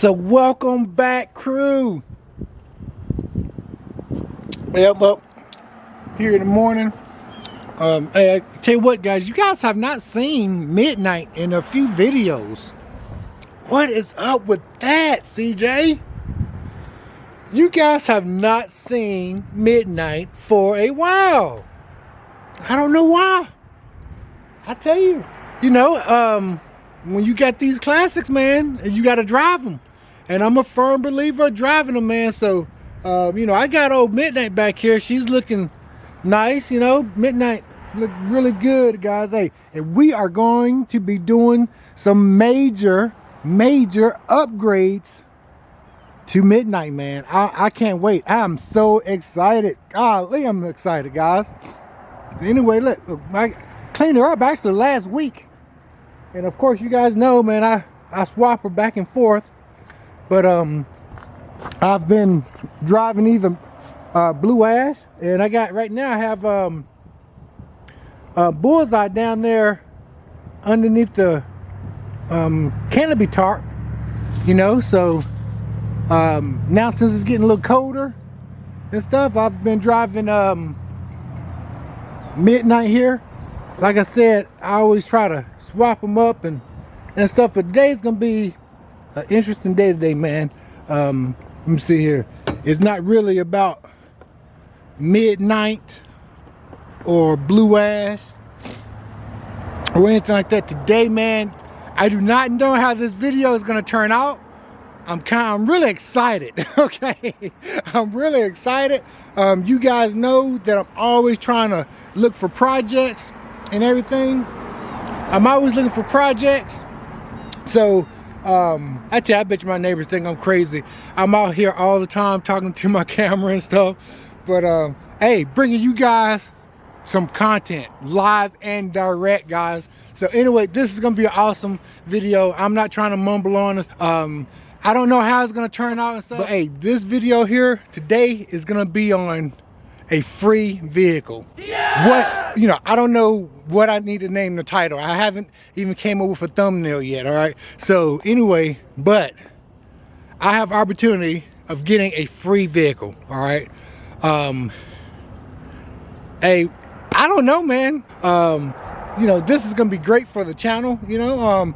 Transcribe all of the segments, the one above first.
So welcome back, crew. Well, here in the morning. Hey, I tell you what, guys, you guys have not seen Midnight in a few videos. What is up with that, CJ? You guys have not seen Midnight for a while. I don't know why. I tell you, when you got these classics, man, you got to drive them. And I'm a firm believer of driving them, man. So, I got old Midnight back here. She's looking nice, Midnight look really good, guys. Hey, and we are going to be doing some major upgrades to Midnight, man. I can't wait. I'm so excited. Golly, I'm excited, guys. Anyway, look, I cleaned her up actually last week. And of course, you guys know, man, I swap her back and forth. But I've been driving either Blue Ash, and right now I have Bullseye down there underneath the canopy tarp, so now since it's getting a little colder and stuff, I've been driving Midnight here. Like I said, I always try to swap them up and stuff, but today's gonna be an interesting day today, man. Let me see here. It's not really about Midnight or Blue Ash or anything like that today, man. I do not know how this video is gonna turn out. I'm really excited. Okay, I'm really excited. You guys know that I'm always trying to look for projects and everything. I'm always looking for projects. So I bet you my neighbors think I'm crazy. I'm out here all the time talking to my camera and stuff. But hey, bringing you guys some content, live and direct, guys. So anyway, this is gonna be an awesome video. I'm not trying to mumble on this. I don't know how it's gonna turn out and stuff, but hey, this video here today is gonna be on a free vehicle. Yeah! I don't know what I need to name the title. I haven't even came up with a thumbnail yet, all right? So anyway, but I have opportunity of getting a free vehicle, all right? Hey, I don't know, man. This is gonna be great for the channel, I'm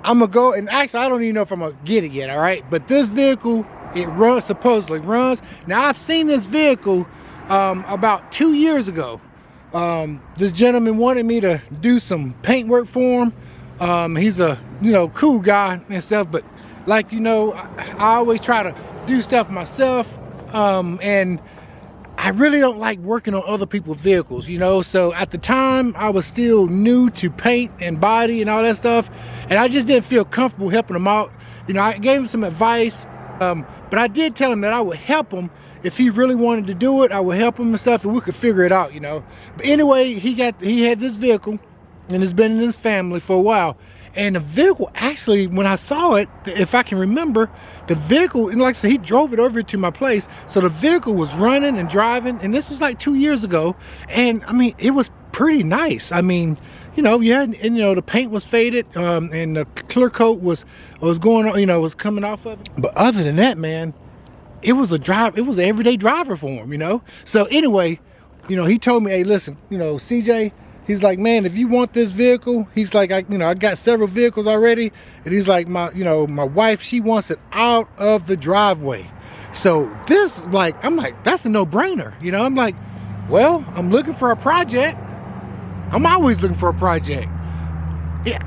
gonna go, and actually I don't even know if I'm gonna get it yet, all right? But this vehicle, it supposedly runs. Now I've seen this vehicle about 2 years ago. This gentleman wanted me to do some paint work for him. He's a cool guy and stuff, but like I always try to do stuff myself, and I really don't like working on other people's vehicles, so at the time I was still new to paint and body and all that stuff, and I just didn't feel comfortable helping him out. I gave him some advice, but I did tell him that I would help him. If he really wanted to do it, I would help him and stuff, and we could figure it out, But anyway, he had this vehicle, and it's been in his family for a while. And the vehicle, actually, when I saw it, if I can remember, the vehicle, and like I said, he drove it over to my place. So the vehicle was running and driving, and this was like 2 years ago. And I mean, it was pretty nice. I mean, the paint was faded, and the clear coat was going on, was coming off of it. But other than that, man, it was an everyday driver for him, So anyway, he told me, hey, listen, CJ, he's like, man, if you want this vehicle, he's like, I got several vehicles already. And he's like, my wife, she wants it out of the driveway. So I'm like, that's a no-brainer. I'm like, well, I'm looking for a project. I'm always looking for a project.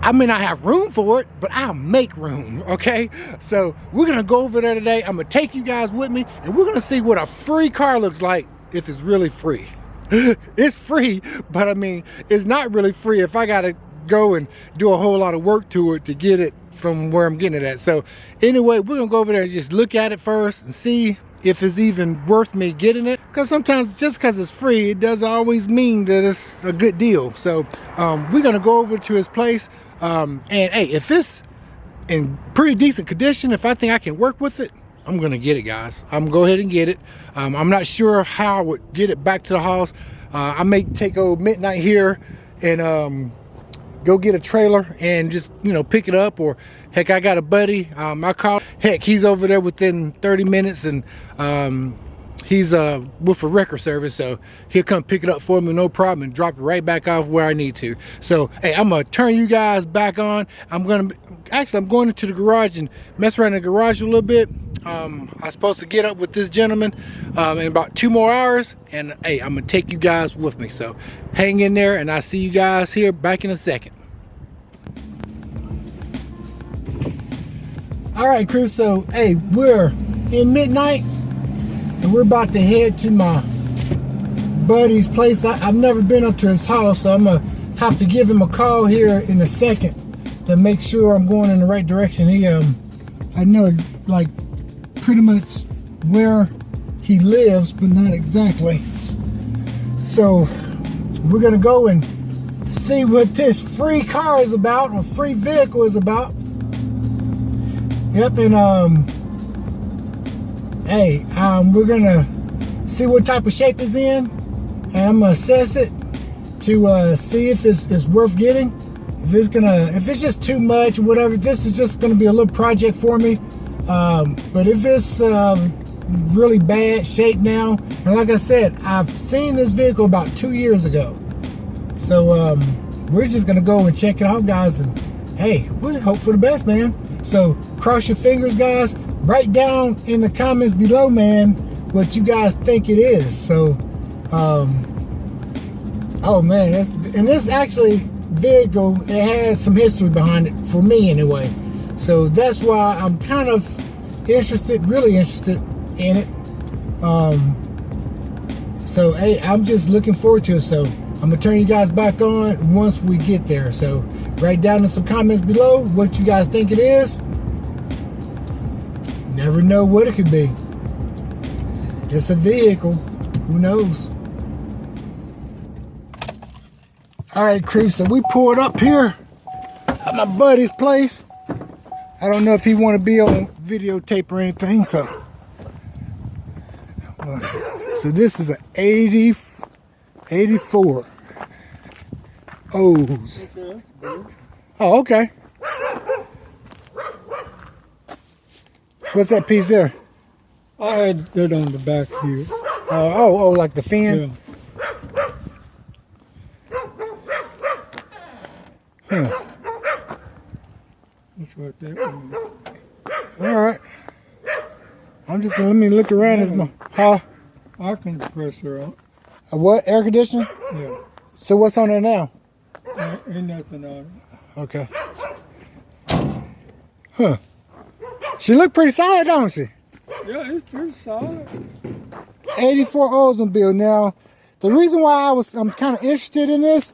I may not have room for it, but I'll make room, okay? So we're gonna go over there today. I'm gonna take you guys with me, and we're gonna see what a free car looks like if it's really free. It's free, but I mean, it's not really free if I gotta go and do a whole lot of work to it to get it from where I'm getting it at. So anyway, we're gonna go over there and just look at it first and see if it's even worth me getting it, because sometimes just because it's free, it doesn't always mean that it's a good deal. So we're gonna go over to his place, and hey, if it's in pretty decent condition, if I think I can work with it, I'm gonna get it, guys. I'm gonna go ahead and get it. I'm not sure how I would get it back to the house. I may take old Midnight here and go get a trailer and just pick it up, or Heck, I got a buddy. I called. Heck, he's over there within 30 minutes, and he's with a record service, so he'll come pick it up for me, no problem, and drop it right back off where I need to. So, hey, I'm gonna turn you guys back on. I'm going into the garage and mess around in the garage a little bit. I'm supposed to get up with this gentleman in about 2 more hours, and hey, I'm gonna take you guys with me. So, hang in there, and I'll see you guys here back in a second. All right, crew. So, hey, we're in midnight. And we're about to head to my buddy's place. I've never been up to his house, so I'm going to have to give him a call here in a second to make sure I'm going in the right direction. I know, like, pretty much where he lives, but not exactly. So we're going to go and see what this free car is about, or free vehicle is about. Yep, and hey, we're gonna see what type of shape it's in, and I'm gonna assess it to see if it's worth getting. If it's just too much or whatever, this is just gonna be a little project for me. But if it's really bad shape now, and like I said, I've seen this vehicle about 2 years ago, so we're just gonna go and check it out, guys. And hey, we hope for the best, man. So cross your fingers, guys. Write down in the comments below, man, what you guys think it is. So, oh man, and this actually vehicle, it has some history behind it, for me anyway. So that's why I'm kind of really interested in it. So hey, I'm just looking forward to it. So I'm gonna turn you guys back on once we get there. So write down in some comments below what you guys think it is. Never know what it could be. It's a vehicle. Who knows? All right, crew. So we pulled up here at my buddy's place. I don't know if he want to be on videotape or anything. So this is an 84 O's. Oh, okay. What's that piece there? I had that on the back here. Oh, like the fin? Yeah. Huh. That's what that was. All right. I'm just gonna let me look around. This Air compressor on. A what? Air conditioner? Yeah. So what's on there now? Ain't nothing on it. Okay. Huh. She look pretty solid, don't she? Yeah, it's pretty solid. 84 Oldsmobile. Now, the reason why I'm kind of interested in this,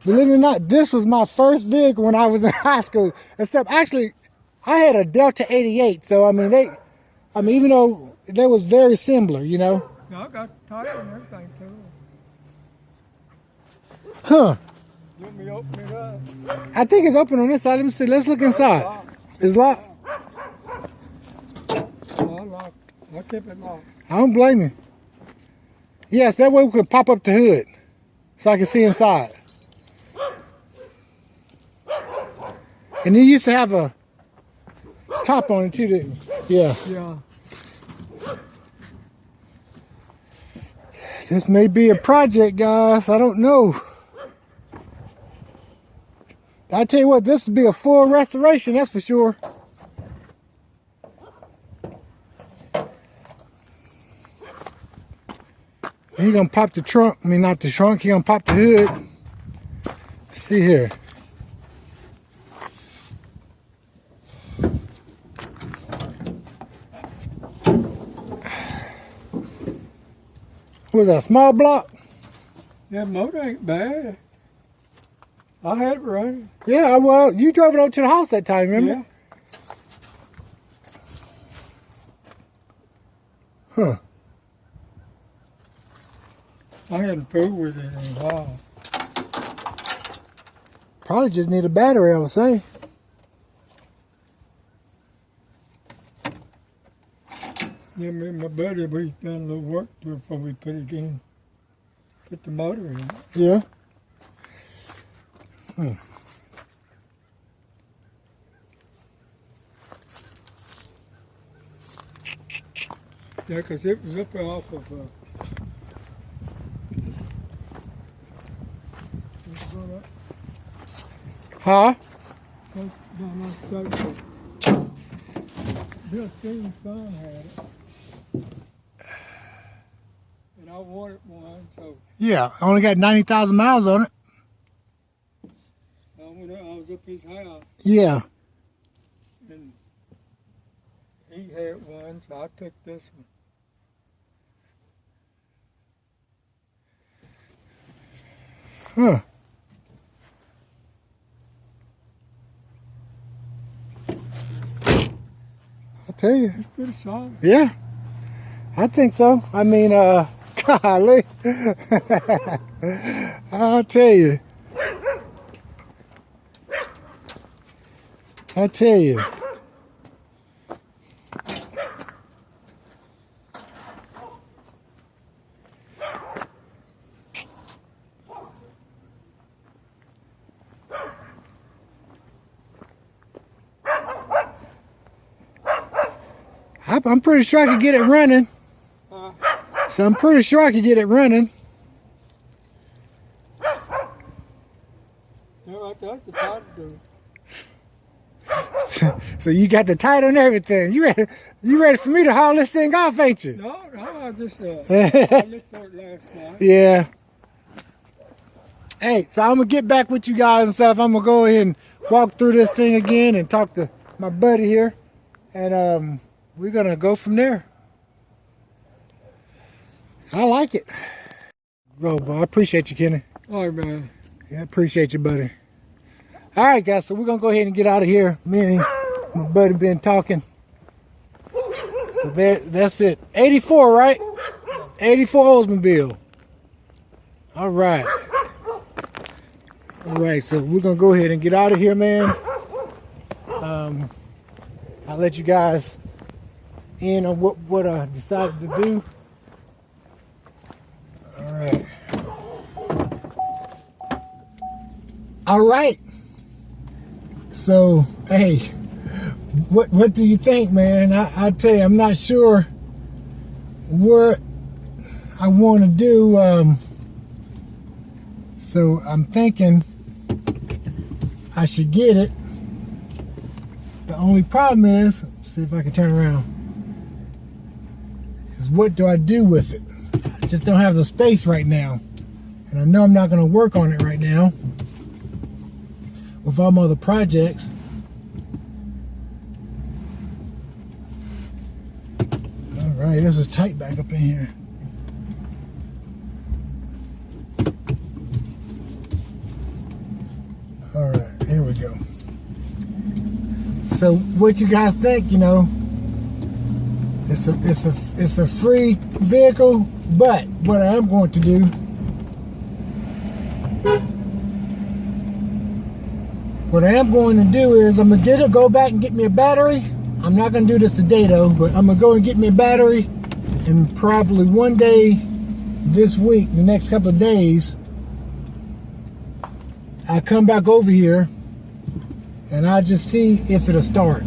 believe it or not, this was my first vehicle when I was in high school. Except, actually, I had a Delta 88. So, I mean, even though they was very similar, you know. Yeah, I got tire and everything too. Huh. You want me to open it up? I think it's open on this side. Let me see. Let's look inside. It's locked. I kept it locked. I don't blame you. Yes, that way we could pop up the hood so I can see inside. And it used to have a top on it too, didn't it? Yeah. Yeah. This may be a project, guys. I don't know. I tell you what, this would be a full restoration, that's for sure. He gonna pop the trunk. I mean, not the trunk. He gonna pop the hood. Let's see here. What was that, small block? Yeah, motor ain't bad. I had it running. Yeah, well, you drove it over to the house that time, remember? Yeah. Huh. I hadn't fooled with it in a while. Probably just need a battery, I would say. Yeah, me and my buddy, we done a little work to it before we put it in. Put the motor in. Yeah. Yeah, because it was up there off of, what's it going up? Huh? Down on Thursday. Bill Stevens' son had it. And I wanted one, so Yeah, only got 90,000 miles on it. I went up, I was up his house, Yeah. and he had one, so I took this one. Huh. I tell you. It's pretty solid. Yeah. I think so. I mean, golly. I'll tell you. I tell you. I'm pretty sure I could get it running. So I'm pretty sure I could get it running. Yeah, right there, that's the title to it. So you got the title and everything. You ready for me to haul this thing off, ain't you? No, I just, I looked for it last night. Yeah. Hey, so I'm gonna get back with you guys and stuff. I'm gonna go ahead and walk through this thing again and talk to my buddy here, and we're gonna go from there. I like it. Go, boy. I appreciate you, Kenny. All right, man. Yeah, I appreciate you, buddy. All right, guys. So we're gonna go ahead and get out of here. Me and my buddy been talking. So that's it. 84, right? 84 Oldsmobile. All right. All right. So we're gonna go ahead and get out of here, man. I'll let you guys in on what I decided to do. All right. All right. So, hey, what do you think, man? I tell you, I'm not sure what I want to do. So I'm thinking I should get it. The only problem is, let's see if I can turn around, is what do I do with it? I just don't have the space right now. And I know I'm not going to work on it right now with all my other projects. All right, this is tight back up in here. All right, here we go. So what you guys think, you know, it's a free vehicle, but what I am going to do, is I'm gonna go back and get me a battery. I'm not gonna do this today though, but I'm gonna go and get me a battery, and probably one day this week, the next couple of days, I come back over here and I just see if it'll start.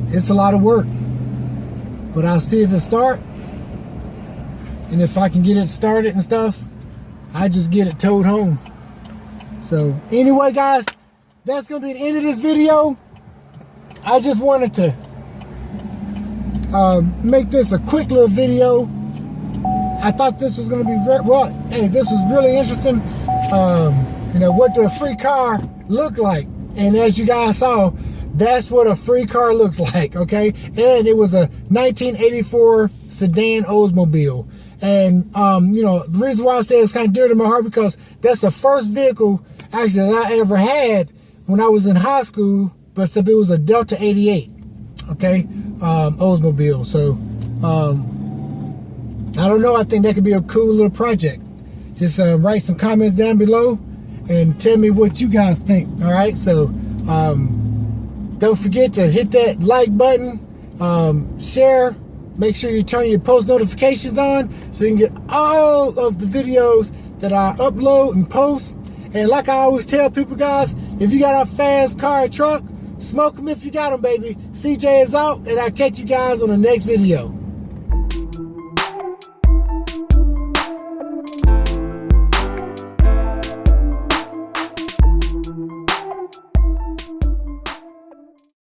It's a lot of work, but I'll see if it start, and if I can get it started and stuff, I just get it towed home. So anyway, guys, that's gonna be the end of this video. I just wanted to make this a quick little video. I thought this was gonna be this was really interesting. You know, what does a free car look like? And as you guys saw, that's what a free car looks like, okay? And it was a 1984 sedan Oldsmobile. And, you know, the reason why I say it's kind of dear to my heart, because that's the first vehicle, actually, that I ever had when I was in high school, but it was a Delta 88, okay? Oldsmobile. So, I don't know, I think that could be a cool little project. Just write some comments down below and tell me what you guys think, all right? So, don't forget to hit that like button, share, make sure you turn your post notifications on so you can get all of the videos that I upload and post. And like I always tell people, guys, if you got a fast car or truck, Smoke them if you got them, baby. CJ is out, and I'll catch you guys on the next video.